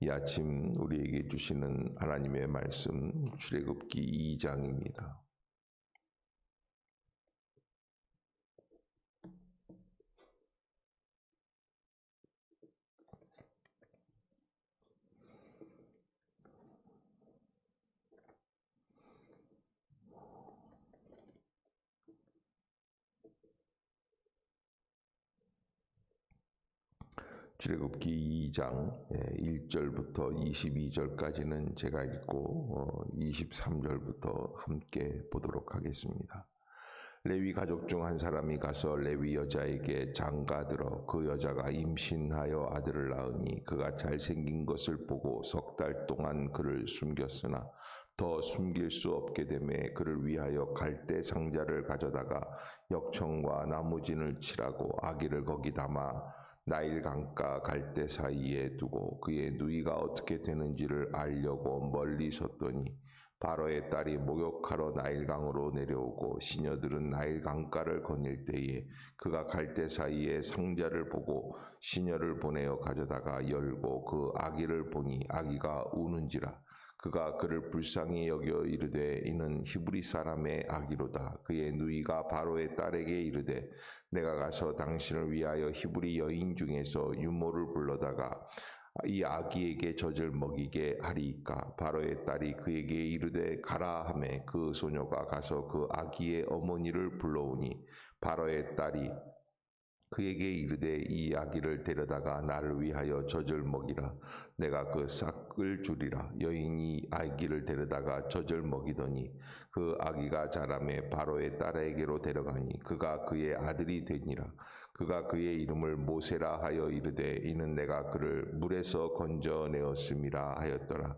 이 아침 우리에게 주시는 하나님의 말씀 출애굽기 2장입니다. 출애굽기 2장 1절부터 22절까지는 제가 읽고 23절부터 함께 보도록 하겠습니다. 레위 가족 중 한 사람이 가서 레위 여자에게 장가들어 그 여자가 임신하여 아들을 낳으니 그가 잘생긴 것을 보고 석 달 동안 그를 숨겼으나 더 숨길 수 없게 되매 그를 위하여 갈대 상자를 가져다가 역청과 나무진을 칠하고 아기를 거기 담아 나일 강가 갈대 사이에 두고 그의 누이가 어떻게 되는지를 알려고 멀리 섰더니 바로의 딸이 목욕하러 나일강으로 내려오고 시녀들은 나일 강가를 거닐 때에 그가 갈대 사이에 상자를 보고 시녀를 보내어 가져다가 열고 그 아기를 보니 아기가 우는지라. 그가 그를 불쌍히 여겨 이르되 이는 히브리 사람의 아기로다. 그의 누이가 바로의 딸에게 이르되 내가 가서 당신을 위하여 히브리 여인 중에서 유모를 불러다가 이 아기에게 젖을 먹이게 하리이까. 바로의 딸이 그에게 이르되 가라 하매 그 소녀가 가서 그 아기의 어머니를 불러오니 바로의 딸이 그에게 이르되 이 아기를 데려다가 나를 위하여 젖을 먹이라. 내가 그 싹을 주리라. 여인이 아기를 데려다가 젖을 먹이더니 그 아기가 자라매 바로의 딸에게로 데려가니 그가 그의 아들이 되니라. 그가 그의 이름을 모세라 하여 이르되 이는 내가 그를 물에서 건져내었음이라 하였더라.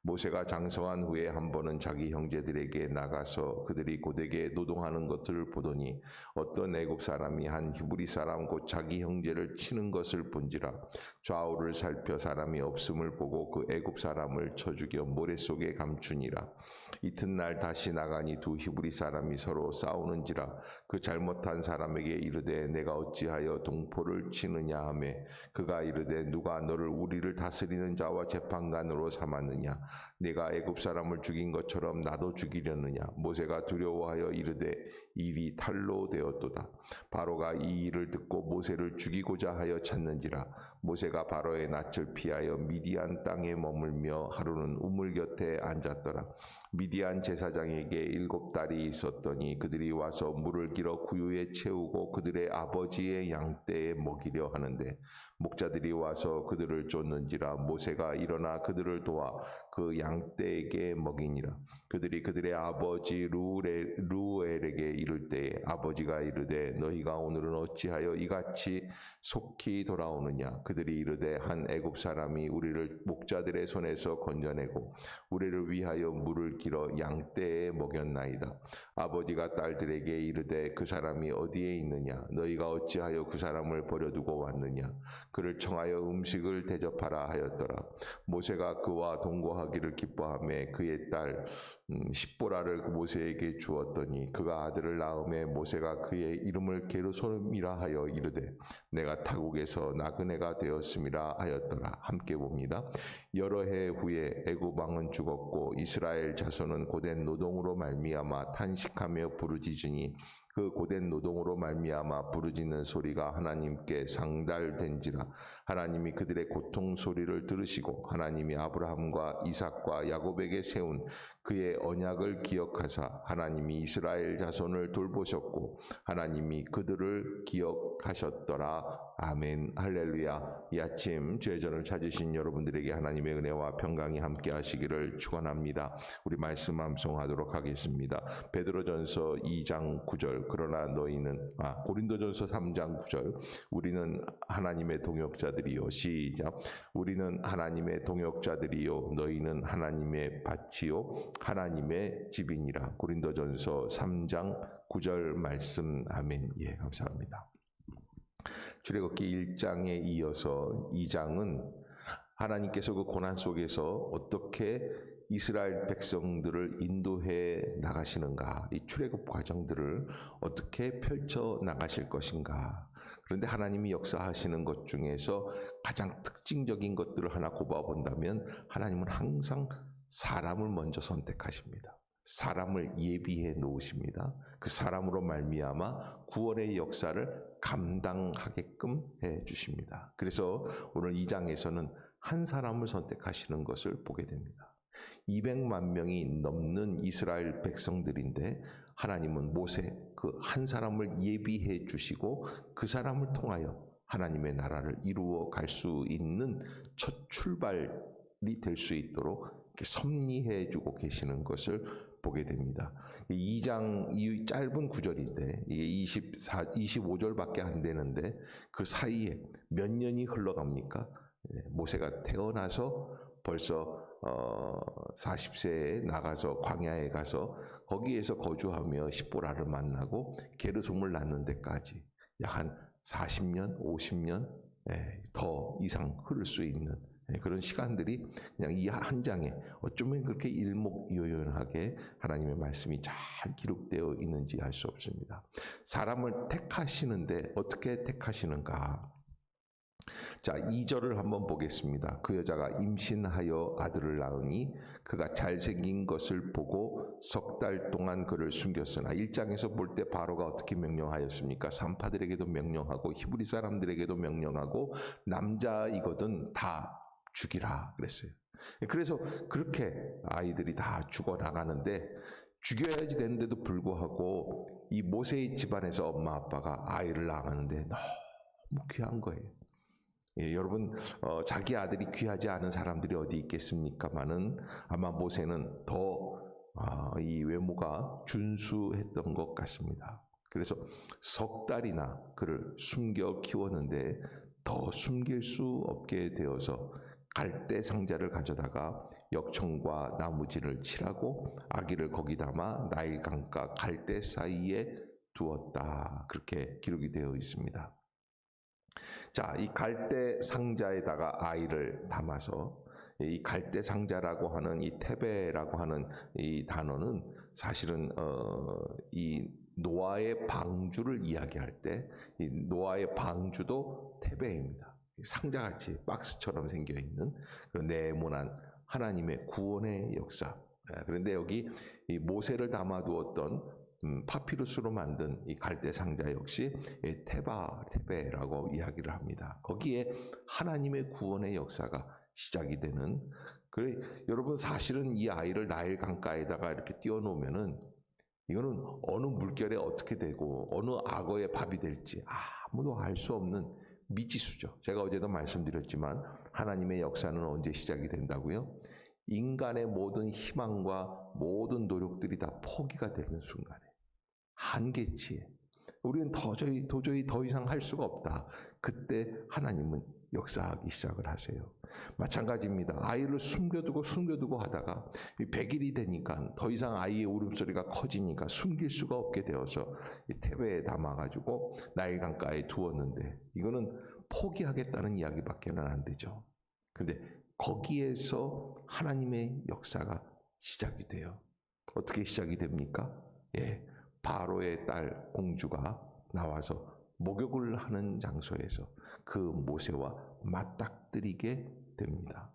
모세가 장성한 후에 한 번은 자기 형제들에게 나가서 그들이 고되게 노동하는 것을 보더니 어떤 애굽 사람이 한 히브리 사람 곧 자기 형제를 치는 것을 본지라. 좌우를 살펴 사람이 없음을 보고 그 애굽 사람을 쳐 죽여 모래 속에 감추니라. 이튿날 다시 나가니 두 히브리 사람이 서로 싸우는지라. 그 잘못한 사람에게 이르되 내가 어찌하여 동포를 치느냐 하매 그가 이르되 누가 너를 우리를 다스리는 자와 재판관으로 삼았느냐. 내가 애굽 사람을 죽인 것처럼 나도 죽이려느냐. 모세가 두려워하여 이르되 일이 탈로 되었도다. 바로가 이 일을 듣고 모세를 죽이고자 하여 찾는지라. 모세가 바로의 낯을 피하여 미디안 땅에 머물며 하루는 우물 곁에 앉았더라. 미디안 제사장에게 7딸이 있었더니 그들이 와서 물을 길어 구유에 채우고 그들의 아버지의 양떼에 먹이려 하는데 목자들이 와서 그들을 쫓는지라. 모세가 일어나 그들을 도와 그 양떼에게 먹이니라. 그들이 그들의 아버지 루엘에게 이를 때에 아버지가 이르되 너희가 오늘은 어찌하여 이같이 속히 돌아오느냐. 그들이 이르되 한 애굽 사람이 우리를 목자들의 손에서 건져내고 우리를 위하여 물을 길어 양떼에 먹였나이다. 아버지가 딸들에게 이르되 그 사람이 어디에 있느냐. 너희가 어찌하여 그 사람을 버려두고 왔느냐. 그를 청하여 음식을 대접하라 하였더라. 모세가 그와 동거하기를 기뻐하며 그의 딸 십보라를 모세에게 주었더니 그가 아들을 낳음에 모세가 그의 이름을 게르솜이라 하여 이르되 내가 타국에서 나그네가 되었음이라 하였더라. 함께 봅니다. 여러 해 후에 애굽 왕은 죽었고 이스라엘 자손은 고된 노동으로 말미암아 탄식하며 부르짖으니 그 고된 노동으로 말미암아 부르짖는 소리가 하나님께 상달된지라. 하나님이 그들의 고통 소리를 들으시고 하나님이 아브라함과 이삭과 야곱에게 세운 그의 언약을 기억하사 하나님이 이스라엘 자손을 돌보셨고 하나님이 그들을 기억하셨더라. 아멘. 할렐루야. 이 아침 죄전을 찾으신 여러분들에게 하나님의 은혜와 평강이 함께 하시기를 축원합니다. 우리 말씀 암송하도록 하겠습니다. 베드로전서 2장 9절 그러나 너희는 고린도전서 3장 9절 우리는 하나님의 동역자들이요. 시작. 우리는 하나님의 동역자들이요 너희는 하나님의 밭이요 하나님의 집이니라. 고린도전서 3장 9절 말씀. 아멘. 예, 감사합니다. 출애굽기 1장에 이어서 2장은 하나님께서 그 고난 속에서 어떻게 이스라엘 백성들을 인도해 나가시는가, 이 출애굽 과정들을 어떻게 펼쳐 나가실 것인가. 그런데 하나님이 역사하시는 것 중에서 가장 특징적인 것들을 하나 꼽아본다면 하나님은 항상 사람을 먼저 선택하십니다. 사람을 예비해 놓으십니다. 그 사람으로 말미암아 구원의 역사를 감당하게끔 해 주십니다. 그래서 오늘 2장에서는 한 사람을 선택하시는 것을 보게 됩니다. 200만 명이 넘는 이스라엘 백성들인데 하나님은 모세 그 한 사람을 예비해 주시고 그 사람을 통하여 하나님의 나라를 이루어 갈 수 있는 첫 출발이 될 수 있도록 이렇게 섭리해 주고 계시는 것을 보게 됩니다. 2장 이 짧은 구절인데 이게 25절밖에 안 되는데 그 사이에 몇 년이 흘러갑니까? 모세가 태어나서 벌써 40세에 나가서 광야에 가서 거기에서 거주하며 십보라를 만나고 게르솜을 낳는 데까지 약 한 40년, 50년 더 이상 흐를 수 있는 그런 시간들이 그냥 이 한 장에 어쩌면 그렇게 일목요연하게 하나님의 말씀이 잘 기록되어 있는지 알 수 없습니다. 사람을 택하시는데 어떻게 택하시는가? 자, 2절을 한번 보겠습니다. 그 여자가 임신하여 아들을 낳으니 그가 잘생긴 것을 보고 석 달 동안 그를 숨겼으나 1장에서 볼 때 바로가 어떻게 명령하였습니까? 산파들에게도 명령하고 히브리 사람들에게도 명령하고 남자이거든 다 죽이라 그랬어요. 그래서 그렇게 아이들이 다 죽어나가는데 죽여야지 되는데도 불구하고 이 모세의 집안에서 엄마 아빠가 아이를 낳았는데 너무 귀한 거예요. 여러분 자기 아들이 귀하지 않은 사람들이 어디 있겠습니까마는 아마 모세는 더 이 외모가 준수했던 것 같습니다. 그래서 석 달이나 그를 숨겨 키웠는데 더 숨길 수 없게 되어서 갈대 상자를 가져다가 역청과 나무진을 칠하고 아기를 거기 담아 나일 강가 갈대 사이에 두었다. 그렇게 기록이 되어 있습니다. 자, 이 갈대 상자에다가 아이를 담아서 이 갈대 상자라고 하는 이 테베라고 하는 이 단어는 사실은 이 노아의 방주를 이야기할 때 이 노아의 방주도 테베입니다. 상자같이 박스처럼 생겨 있는 그 네모난 하나님의 구원의 역사. 그런데 여기 이 모세를 담아두었던 파피루스로 만든 이 갈대 상자 역시 테베라고 이야기를 합니다. 거기에 하나님의 구원의 역사가 시작이 되는. 그래 여러분 사실은 이 아이를 나일 강가에다가 이렇게 띄워놓으면은 이거는 어느 물결에 어떻게 되고 어느 악어의 밥이 될지 아무도 알 수 없는 미지수죠. 제가 어제도 말씀드렸지만 하나님의 역사는 언제 시작이 된다고요? 인간의 모든 희망과 모든 노력들이 다 포기가 되는 순간에 한계치에 우리는 도저히 더 이상 할 수가 없다. 그때 하나님은 역사하기 시작을 하세요. 마찬가지입니다. 아이를 숨겨두고 하다가 100일이 되니까 더 이상 아이의 울음소리가 커지니까 숨길 수가 없게 되어서 테베에 담아가지고 나일 강가에 두었는데 이거는 포기하겠다는 이야기밖에는 안 되죠. 그런데 거기에서 하나님의 역사가 시작이 돼요. 어떻게 시작이 됩니까? 바로의 딸 공주가 나와서 목욕을 하는 장소에서 그 모세와 맞닥뜨리게 됩니다.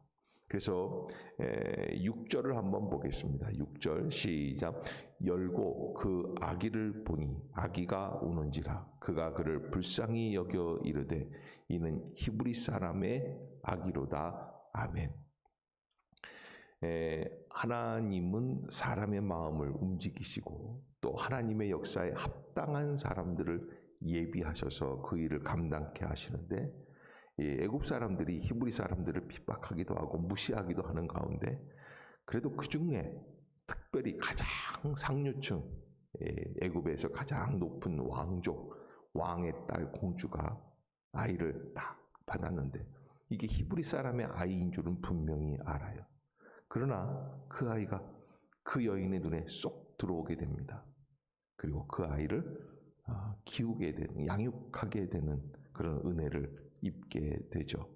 그래서 6절을 한번 보겠습니다. 6절 시작. 열고 그 아기를 보니 아기가 우는지라 그가 그를 불쌍히 여겨 이르되 이는 히브리 사람의 아기로다. 아멘. 하나님은 사람의 마음을 움직이시고 또 하나님의 역사에 합당한 사람들을 예비하셔서 그 일을 감당케 하시는데 애굽 사람들이 히브리 사람들을 핍박하기도 하고 무시하기도 하는 가운데 그래도 그 중에 특별히 가장 상류층 애굽에서 가장 높은 왕족 왕의 딸 공주가 아이를 딱 받았는데 이게 히브리 사람의 아이인 줄은 분명히 알아요. 그러나 그 아이가 그 여인의 눈에 쏙 들어오게 됩니다. 그리고 그 아이를 키우게 되는, 양육하게 되는 그런 은혜를 입게 되죠.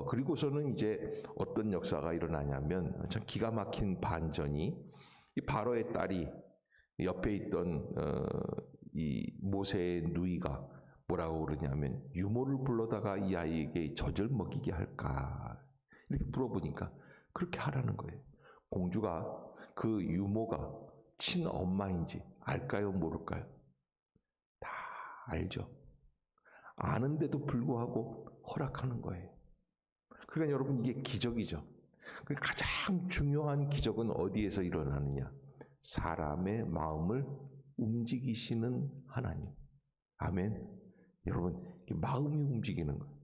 그리고서는 이제 어떤 역사가 일어나냐면 참 기가 막힌 반전이 이 바로의 딸이 옆에 있던 이 모세의 누이가 뭐라고 그러냐면 유모를 불러다가 이 아이에게 젖을 먹이게 할까 이렇게 물어보니까 그렇게 하라는 거예요. 공주가 그 유모가 친엄마인지 알까요, 모를까요? 다 알죠. 아는데도 불구하고 허락하는 거예요. 그러니까 여러분 이게 기적이죠. 가장 중요한 기적은 어디에서 일어나느냐? 사람의 마음을 움직이시는 하나님. 아멘. 여러분 마음이 움직이는 거예요.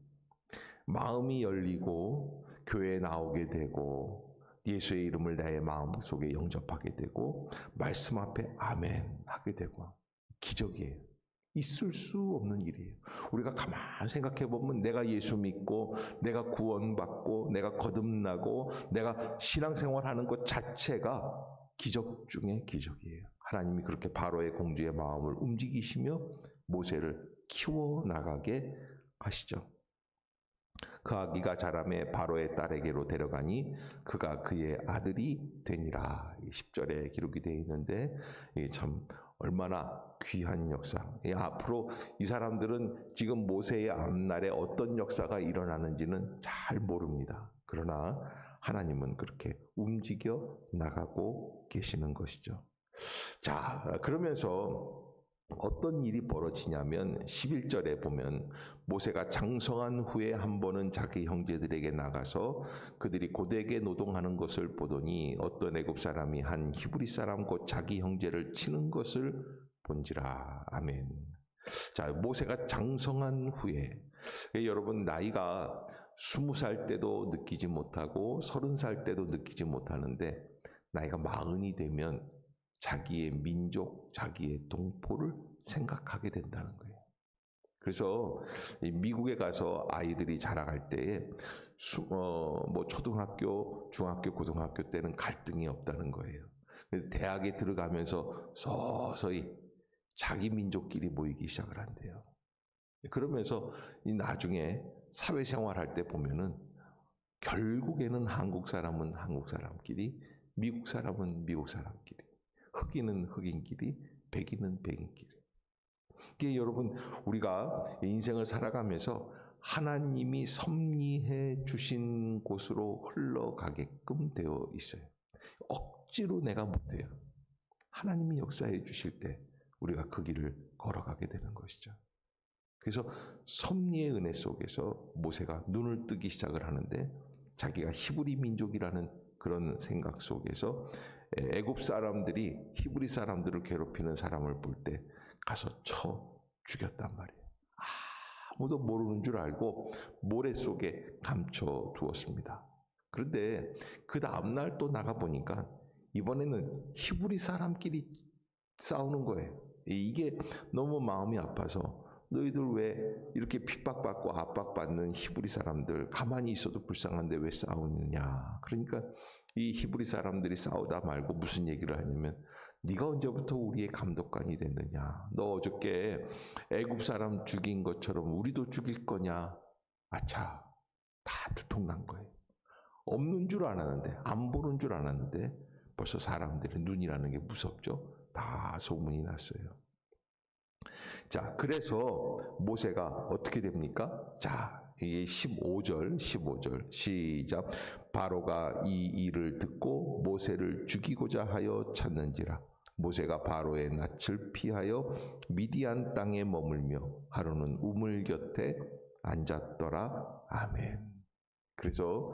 마음이 열리고 교회에 나오게 되고 예수의 이름을 내 마음속에 영접하게 되고 말씀 앞에 아멘 하게 되고 기적이에요. 있을 수 없는 일이에요. 우리가 가만히 생각해 보면 내가 예수 믿고 내가 구원받고 내가 거듭나고 내가 신앙생활하는 것 자체가 기적 중에 기적이에요. 하나님이 그렇게 바로의 공주의 마음을 움직이시며 모세를 키워나가게 하시죠. 그 아기가 자라매 바로의 딸에게로 데려가니 그가 그의 아들이 되니라. 10절에 기록이 되어 있는데 이게 참 얼마나 귀한 역사. 앞으로 이 사람들은 지금 모세의 앞날에 어떤 역사가 일어나는지는 잘 모릅니다. 그러나 하나님은 그렇게 움직여 나가고 계시는 것이죠. 자, 그러면서 어떤 일이 벌어지냐면 11절에 보면 모세가 장성한 후에 한 번은 자기 형제들에게 나가서 그들이 고되게 노동하는 것을 보더니 어떤 애굽 사람이 한 히브리 사람 곧 자기 형제를 치는 것을 본지라. 아멘. 자, 모세가 장성한 후에 여러분 나이가 20살 때도 느끼지 못하고 30살 때도 느끼지 못하는데 나이가 40이 되면 자기의 민족, 자기의 동포를 생각하게 된다는 거예요. 그래서 미국에 가서 아이들이 자라갈 때에 뭐 초등학교, 중학교, 고등학교 때는 갈등이 없다는 거예요. 그래서 대학에 들어가면서 서서히 자기 민족끼리 모이기 시작을 한대요. 그러면서 나중에 사회생활할 때 보면은 결국에는 한국 사람은 한국 사람끼리, 미국 사람은 미국 사람끼리, 흑인은 흑인끼리, 백인은 백인끼리. 이게 여러분 우리가 인생을 살아가면서 하나님이 섭리해 주신 곳으로 흘러가게끔 되어 있어요. 억지로 내가 못해요. 하나님이 역사해 주실 때 우리가 그 길을 걸어가게 되는 것이죠. 그래서 섭리의 은혜 속에서 모세가 눈을 뜨기 시작을 하는데 자기가 히브리 민족이라는 그런 생각 속에서 애굽 사람들이 히브리 사람들을 괴롭히는 사람을 볼 때 가서 쳐 죽였단 말이에요. 아무도 모르는 줄 알고 모래 속에 감춰 두었습니다. 그런데 그 다음날 또 나가보니까 이번에는 히브리 사람끼리 싸우는 거예요. 이게 너무 마음이 아파서 너희들 왜 이렇게 핍박받고 압박받는 히브리 사람들 가만히 있어도 불쌍한데 왜 싸우느냐. 그러니까 이 히브리 사람들이 싸우다 말고 무슨 얘기를 하냐면 네가 언제부터 우리의 감독관이 됐느냐. 너 어저께 애굽 사람 죽인 것처럼 우리도 죽일 거냐. 아차, 다 들통난 거예요. 없는 줄 알았는데, 안 보는 줄 알았는데 벌써 사람들의 눈이라는 게 무섭죠. 다 소문이 났어요. 자, 그래서 모세가 어떻게 됩니까? 자, 이게 15절 시작. 바로가 이 일을 듣고 모세를 죽이고자 하여 찾는지라. 모세가 바로의 낯을 피하여 미디안 땅에 머물며 하루는 우물 곁에 앉았더라. 아멘. 그래서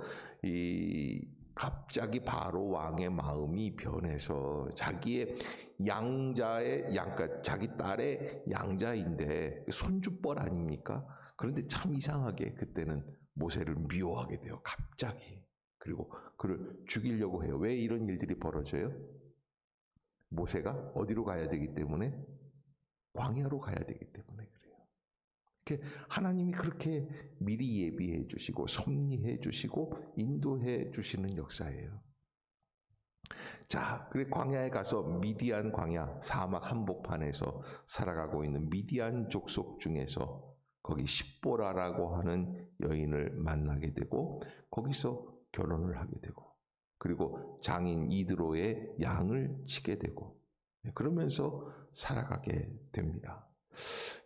갑자기 바로 왕의 마음이 변해서 자기의 그러니까 자기 딸의 양자인데 손주뻘 아닙니까? 그런데 참 이상하게 그때는 모세를 미워하게 돼요. 갑자기. 그리고 그를 죽이려고 해요. 왜 이런 일들이 벌어져요? 모세가 어디로 가야 되기 때문에? 광야로 가야 되기 때문에 그래요. 하나님이 그렇게 미리 예비해 주시고 섭리해 주시고 인도해 주시는 역사예요. 자, 그래 광야에 가서 미디안 광야 사막 한복판에서 살아가고 있는 미디안 족속 중에서 거기 십보라라고 하는 여인을 만나게 되고 거기서 결혼을 하게 되고 그리고 장인 이드로의 양을 치게 되고 그러면서 살아가게 됩니다.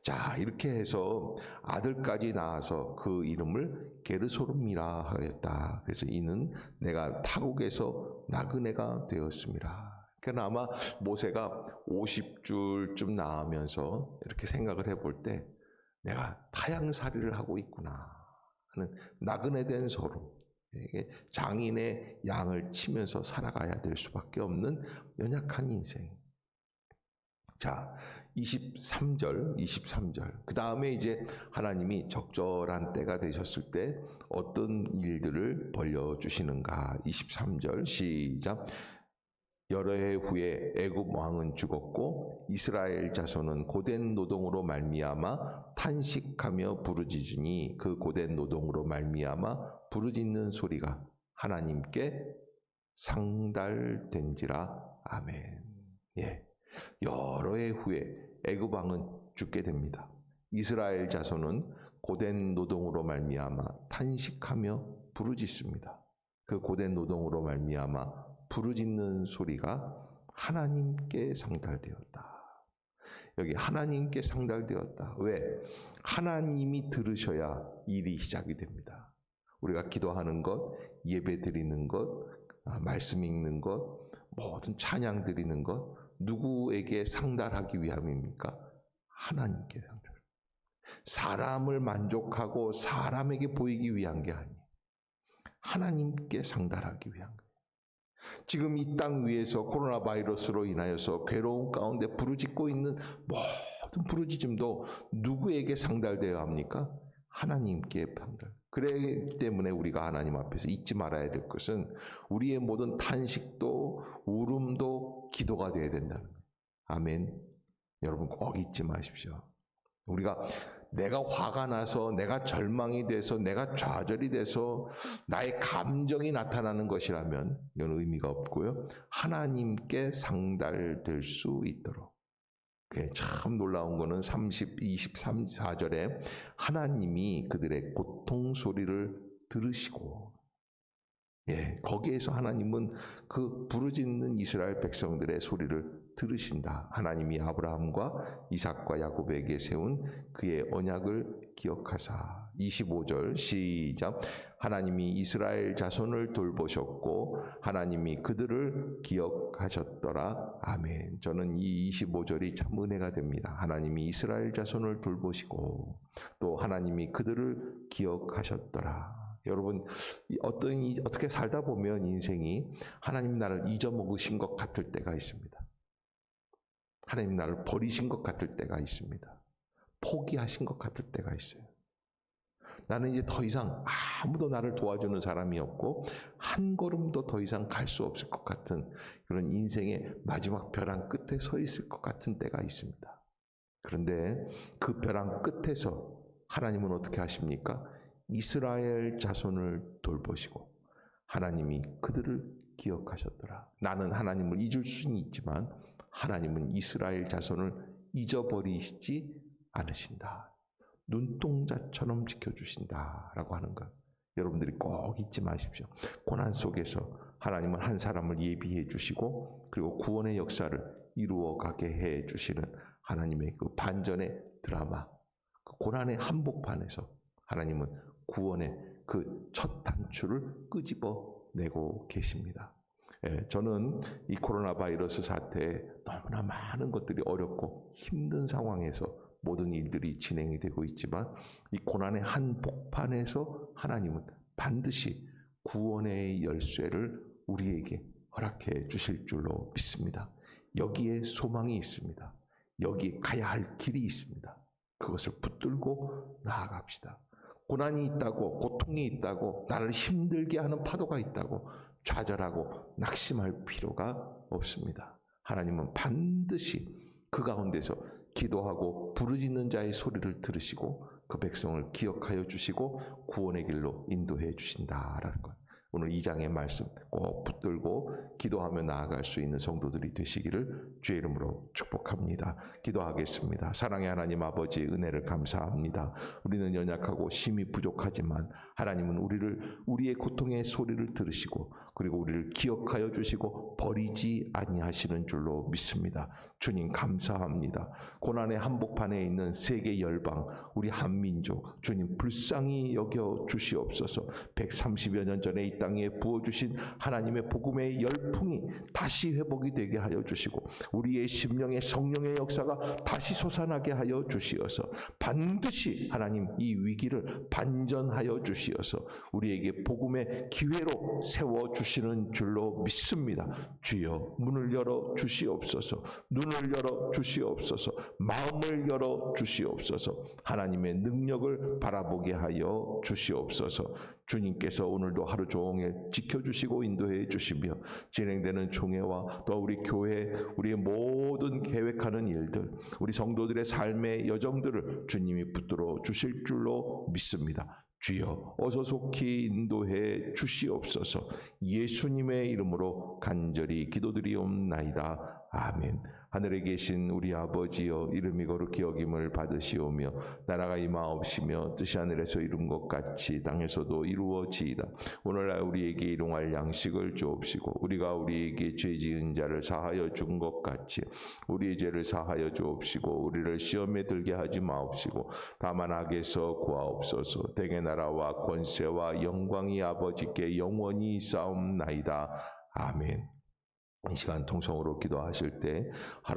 자, 이렇게 해서 아들까지 낳아서 그 이름을 게르소름이라 하였다. 그래서 이는 내가 타국에서 나그네가 되었습니다. 그러니까 아마 모세가 50줄쯤 낳으면서 이렇게 생각을 해볼 때 내가 타향살이를 하고 있구나 하는 나그네 된 서로, 장인의 양을 치면서 살아가야 될 수밖에 없는 연약한 인생. 자, 23절. 그 다음에 이제 하나님이 적절한 때가 되셨을 때 어떤 일들을 벌려주시는가. 23절 시작. 여러 해 후에 애굽 왕은 죽었고 이스라엘 자손은 고된 노동으로 말미암아 탄식하며 부르짖으니 그 고된 노동으로 말미암아 부르짖는 소리가 하나님께 상달된지라. 아멘. 예. 여러 해 후에 애굽 왕은 죽게 됩니다. 이스라엘 자손은 고된 노동으로 말미암아 탄식하며 부르짖습니다. 그 고된 노동으로 말미암아 부르짖는 소리가 하나님께 상달되었다. 여기 하나님께 상달되었다. 왜? 하나님이 들으셔야 일이 시작이 됩니다. 우리가 기도하는 것, 예배 드리는 것, 말씀 읽는 것, 모든 찬양 드리는 것, 누구에게 상달하기 위함입니까? 하나님께 상달. 사람을 만족하고 사람에게 보이기 위한 게 아니에요. 하나님께 상달하기 위한 거예요. 지금 이 땅 위에서 코로나 바이러스로 인하여서 괴로운 가운데 부르짖고 있는 모든 부르짖음도 누구에게 상달되어야 합니까? 하나님께 상달. 그렇기 때문에 우리가 하나님 앞에서 잊지 말아야 될 것은 우리의 모든 탄식도 울음도 기도가 되어야 된다는 거예요. 아멘. 여러분 꼭 잊지 마십시오. 우리가 내가 화가 나서 내가 절망이 돼서 내가 좌절이 돼서 나의 감정이 나타나는 것이라면 이건 의미가 없고요. 하나님께 상달될 수 있도록. 그게 참 놀라운 거는 24절에 하나님이 그들의 고통 소리를 들으시고, 거기에서 하나님은 그 부르짖는 이스라엘 백성들의 소리를 들으신다. 하나님이 아브라함과 이삭과 야곱에게 세운 그의 언약을 기억하사. 25절 시작. 하나님이 이스라엘 자손을 돌보셨고 하나님이 그들을 기억하셨더라. 아멘. 저는 이 25절이 참 은혜가 됩니다. 하나님이 이스라엘 자손을 돌보시고 또 하나님이 그들을 기억하셨더라. 여러분 어떻게 살다 보면 인생이 하나님 나를 잊어먹으신 것 같을 때가 있습니다. 하나님 나를 버리신 것 같을 때가 있습니다. 포기하신 것 같을 때가 있어요. 나는 이제 더 이상 아무도 나를 도와주는 사람이 없고 한 걸음도 더 이상 갈 수 없을 것 같은 그런 인생의 마지막 벼랑 끝에 서 있을 것 같은 때가 있습니다. 그런데 그 벼랑 끝에서 하나님은 어떻게 하십니까? 이스라엘 자손을 돌보시고 하나님이 그들을 기억하셨더라. 나는 하나님을 잊을 수는 있지만 하나님은 이스라엘 자손을 잊어버리시지 않으신다. 눈동자처럼 지켜주신다라고 하는 것. 여러분들이 꼭 잊지 마십시오. 고난 속에서 하나님은 한 사람을 예비해 주시고 그리고 구원의 역사를 이루어가게 해 주시는 하나님의 그 반전의 드라마, 그 고난의 한복판에서 하나님은 구원의 그 첫 단추를 끄집어내고 계십니다. 저는 이 코로나 바이러스 사태에 너무나 많은 것들이 어렵고 힘든 상황에서 모든 일들이 진행이 되고 있지만 이 고난의 한복판에서 하나님은 반드시 구원의 열쇠를 우리에게 허락해 주실 줄로 믿습니다. 여기에 소망이 있습니다. 여기 가야 할 길이 있습니다. 그것을 붙들고 나아갑시다. 고난이 있다고, 고통이 있다고, 나를 힘들게 하는 파도가 있다고 좌절하고 낙심할 필요가 없습니다. 하나님은 반드시 그 가운데서 기도하고 부르짖는 자의 소리를 들으시고 그 백성을 기억하여 주시고 구원의 길로 인도해 주신다라는 것. 오늘 2장의 말씀 꼭 붙들고 기도하며 나아갈 수 있는 성도들이 되시기를 주의 이름으로 축복합니다. 기도하겠습니다. 사랑의 하나님 아버지 은혜를 감사합니다. 우리는 연약하고 심히 부족하지만 하나님은 우리의 고통의 소리를 들으시고 그리고 우리를 기억하여 주시고 버리지 아니하시는 줄로 믿습니다. 주님 감사합니다. 고난의 한복판에 있는 세계 열방, 우리 한민족, 주님 불쌍히 여겨 주시옵소서. 130여 년 전에 이 땅에 부어주신 하나님의 복음의 열풍이 다시 회복이 되게 하여 주시고 우리의 심령의 성령의 역사가 다시 솟아나게 하여 주시어서 반드시 하나님 이 위기를 반전하여 주시어서 우리에게 복음의 기회로 세워주시는 줄로 믿습니다. 주여 문을 열어 주시옵소서. 눈을 열어 주시옵소서. 마음을 열어 주시옵소서. 하나님의 능력을 바라보게 하여 주시옵소서. 주님께서 오늘도 하루 종일 지켜주시고 인도해 주시며 진행되는 총회와 또 우리 교회 우리의 모든 계획하는 일들 우리 성도들의 삶의 여정들을 주님이 붙들어 주실 줄로 믿습니다. 주여 어서 속히 인도해 주시옵소서. 예수님의 이름으로 간절히 기도드리옵나이다. 아멘. 하늘에 계신 우리 아버지여 이름이 거룩히 여김을 받으시오며 나라가 임하옵시며 뜻이 하늘에서 이룬 것 같이 땅에서도 이루어지이다. 오늘날 우리에게 일용할 양식을 주옵시고 우리가 우리에게 죄 지은 자를 사하여 준 것 같이 우리의 죄를 사하여 주옵시고 우리를 시험에 들게 하지 마옵시고 다만 악에서 구하옵소서. 대개 나라와 권세와 영광이 아버지께 영원히 싸움나이다. 아멘. 이 시간 통성으로 기도하실 때 하루